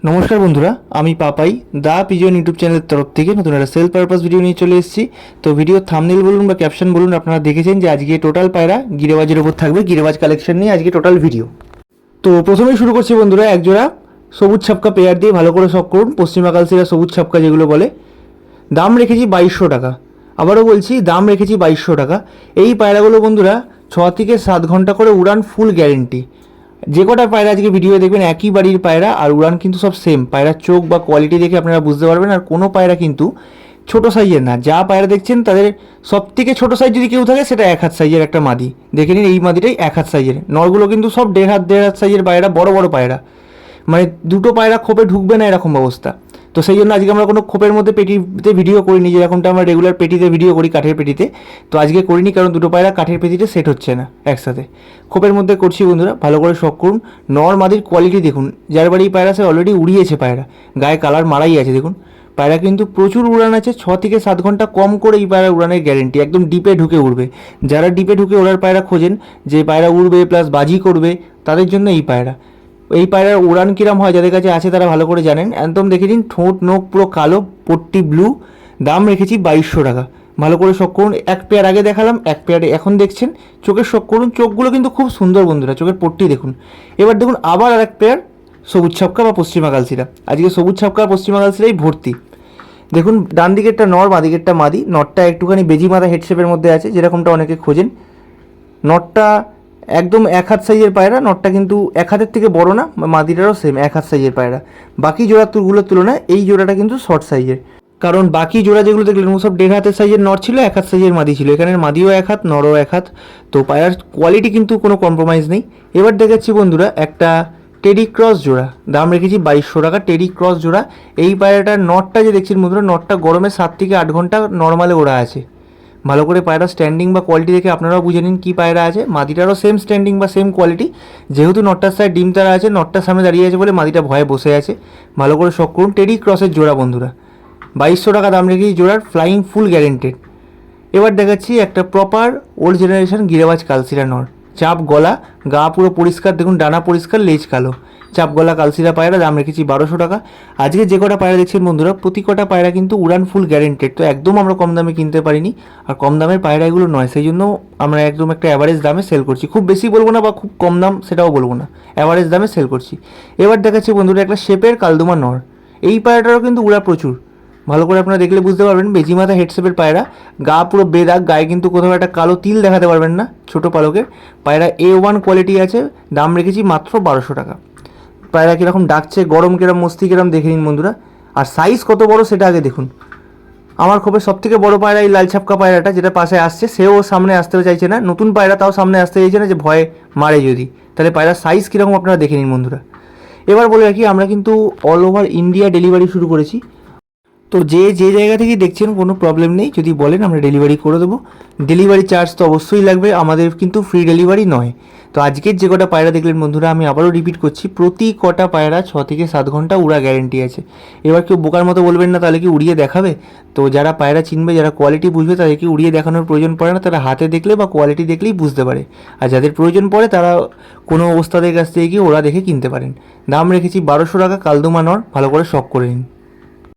নমস্কার বন্ধুরা, আমি পাপাই দা পিজন ইউটিউব চ্যানেলের তরফ থেকে নতুন একটা সেল পারপাস ভিডিও নিয়ে চলে এসেছি। তো ভিডিও থাম্বনেল বলুন বা ক্যাপশন বলুন, আপনারা দেখেছেন যে আজকে টোটাল পায়রা গিরেবাজের ওপর থাকবে। গিরেবাজ কালেকশন নিয়ে আজকে টোটাল ভিডিও। তো প্রথমেই শুরু করছি বন্ধুরা, একজোড়া সবুজ ছাপকা পেয়ার দিয়ে ভালো করে শখ করুন। পশ্চিমা কালসিরা সবুজ ছাপকা যেগুলো বলে। দাম রেখেছি 2200 টাকা। আবারও বলছি, দাম রেখেছি 2200 টাকা। এই পায়রাগুলো বন্ধুরা 6 থেকে 7 ঘন্টা করে উড়ান, ফুল গ্যারেন্টি। যে কটা পায়রা আজকে ভিডিও দেখবেন একই বাড়ির পায়রা, আর উড়ান কিন্তু সব সেম। পায়রার চোখ বা কোয়ালিটি দেখে আপনারা বুঝতে পারবেন। আর কোনো পায়রা কিন্তু ছোটো সাইজের না। যা পায়রা দেখছেন তাদের সব থেকে ছোটো সাইজ যদি কেউ থাকে সেটা 1 হাত সাইজের একটা মাদি। দেখে নিন, এই মাদিটাই 1 হাত সাইজের। নরগুলো কিন্তু সব 1.5 হাত সাইজের পায়রা, বড় বড় পায়রা। মানে দুটো পায়রা খোপে ঢুকবে না এরকম অবস্থা। তো সেই জন্য আজকে আমরা কোনো খোপের মধ্যে পেটিতে ভিডিও করিনি, যেরকমটা আমরা রেগুলার পেটিতে ভিডিও করি, কাঠের পেটিতে। তো আজকে করিনি, কারণ দুটো পায়রা কাঠের পেটিতে সেট হচ্ছে না একসাথে। খোপের মধ্যে করছি বন্ধুরা, ভালো করে শখ করুন। নর মাদির কোয়ালিটি দেখুন। যার বাড়ি পায়রা সে অলরেডি উড়িয়েছে পায়রা, গায়ে কালার মারাই আছে দেখুন। পায়রা কিন্তু প্রচুর উড়ান আছে, 6 থেকে 7 ঘন্টা কম করে এই পায়রা উড়ানের গ্যারেন্টি। একদম ডিপে ঢুকে উড়বে। যারা ডিপে ঢুকে ওড়ার পায়রা খোঁজেন, যে পায়রা উড়বে প্লাস বাজি করবে, তাদের জন্য এই পায়রা। এই পায়রার উড়ান কিরম হয় যাদের কাছে আছে তারা ভালো করে জানেন। একদম দেখে নিন, ঠোঁট নোখ পুরো কালো, পট্টি ব্লু। দাম রেখেছি 2200 টাকা। ভালো করে শখ করুন। এক পেয়ার আগে দেখালাম, এক পেয়ারে এখন দেখছেন। চোখের শখ করুন। চোখগুলো কিন্তু খুব সুন্দর বন্ধুরা, চোখের পট্টি দেখুন। এবার দেখুন আবার আর এক পেয়ার সবুজ ছাপকা বা পশ্চিমা কালসিরা। আজকে সবুজ ছাপকা পশ্চিমা কালসিরাই ভর্তি। দেখুন ডান দিকেরটা নর, বাঁ দিকেরটা মাদি। নটটা একটুখানি বেজি মাথা হেডশেপের মধ্যে আছে, যেরকমটা অনেকে খোঁজেন। নটটা একদম 1 হাত সাইজের পায়রা। নটটা কিন্তু 1 হাতের থেকে বড় না, মাদিটারও সেম 1 হাত সাইজের পায়রা। বাকি জোড়াগুলোর তুলনায় এই জোড়াটা কিন্তু শর্ট সাইজের, কারণ বাকি জোড়া যেগুলো দেখলেন সব 1.5 হাতের সাইজের নর ছিল, 1 হাত সাইজের মাদি ছিল। এখানের মাদিও 1 হাত, নরও 1 হাত। তো পায়রার কোয়ালিটি কিন্তু কোনো কম্প্রোমাইজ নেই। এবার দেখাচ্ছি বন্ধুরা একটা টেডি ক্রস জোড়া। দাম রেখেছি 2200 টাকা। টেডি ক্রস জোড়া। এই পায়রাটার নটটা যে দেখছেন বন্ধুরা, নটটা গরমে 7 থেকে 8 ঘন্টা নর্মালে ওড়া আছে। ভালো করে পায়রা স্ট্যান্ডিং বা কোয়ালিটি দেখে আপনারাও বুঝে নিন কী পায়রা আছে। মাদিটারও সেম স্ট্যান্ডিং বা সেম কোয়ালিটি। যেহেতু নটটার সাইড ডিম তারা আছে, নটটার সামনে দাঁড়িয়ে আছে বলে মাদিটা ভয়ে বসে আছে। ভালো করে শখ করুন। টেডি ক্রসের জোড়া বন্ধুরা, 2200 টাকা দাম রেখেছি জোড়ার, ফ্লাইং ফুল গ্যারেন্টেড। এবার দেখাচ্ছি একটা প্রপার ওল্ড জেনারেশন গিরেবাজ কালসিরা নর। চাপ গলা, গা পুরো পরিষ্কার দেখুন, ডানা পরিষ্কার, লেজ কালো। চাপ গলা কালসিরা পায়রা। দাম রেখেছি 1200 টাকা। আজকে যে কটা পায়রা দেখছেন বন্ধুরা, প্রতি কটা পায়রা কিন্তু উড়ান ফুল গ্যারেন্টেড। তো একদম আমরা কম দামে কিনতে পারিনি, আর কম দামের পায়রা এগুলো নয়। সেই জন্য আমরা একদম একটা অ্যাভারেজ দামে সেল করছি। খুব বেশি বলবো না বা খুব কম দাম সেটাও বলবো না, অ্যাভারেজ দামে সেল করছি। এবার দেখাচ্ছি বন্ধুরা একটা শেপের কালদুমা নর। এই পায়রাটারও কিন্তু উড়া প্রচুর। ভালো করে আপনারা দেখলে বুঝতে পারবেন। বেজি মাথা হেডশেপের পায়রা, গা পুরো বেদাগ, গায়ে কিন্তু কোথাও একটা কালো তিল দেখাতে পারবেন না ছোটো পালকের। পায়রা A1 কোয়ালিটি আছে। দাম রেখেছি মাত্র 1200 টাকা। পায়রা কীরকম ডাকছে, গরম কিরম, মস্তি কিরম দেখে নিন বন্ধুরা। আর সাইজ কত বড় সেটা আগে দেখুন। আমার খোপের সব থেকে বড় পায়রা এই লাল ছাপকা পায়রাটা, যেটা পাশে আসছে, সেও সামনে আসতেও চাইছে না। নতুন পায়রা তাও সামনে আসতে চাইছে না, যে ভয়ে মারে যদি। তাহলে পায়রার সাইজ কীরকম আপনারা দেখে নিন বন্ধুরা। এবার বলে রাখি, আমরা কিন্তু অল ওভার ইন্ডিয়া ডেলিভারি শুরু করেছি। তো যে জায়গা থেকে দেখছেন কোনো প্রবলেম নেই, যদি বলেন আমরা ডেলিভারি করে দেবো। ডেলিভারি চার্জ তো অবশ্যই লাগবে, আমাদের কিন্তু ফ্রি ডেলিভারি নয়। তো আজকের যে কটা পায়রা দেখলেন বন্ধুরা, আমি আবারও রিপিট করছি, প্রতি কটা পায়রা 6 থেকে 7 ঘন্টা উড়া গ্যারেন্টি আছে। এবার কেউ বোকার মতো বলবেন না তাহলে কি উড়িয়ে দেখাবে? তো যারা পায়রা চিনবে, যারা কোয়ালিটি বুঝবে, তাদেরকে উড়িয়ে দেখানোর প্রয়োজন পড়ে না। তারা হাতে দেখলে বা কোয়ালিটি দেখলেই বুঝতে পারে। আর যাদের প্রয়োজন পড়ে তারা কোনো অবস্থাদের কাছ থেকে গিয়ে ওরা দেখে কিনতে পারেন। দাম রেখেছি 1200 টাকা। কালদুমা নর, ভালো করে শখ করে নিন।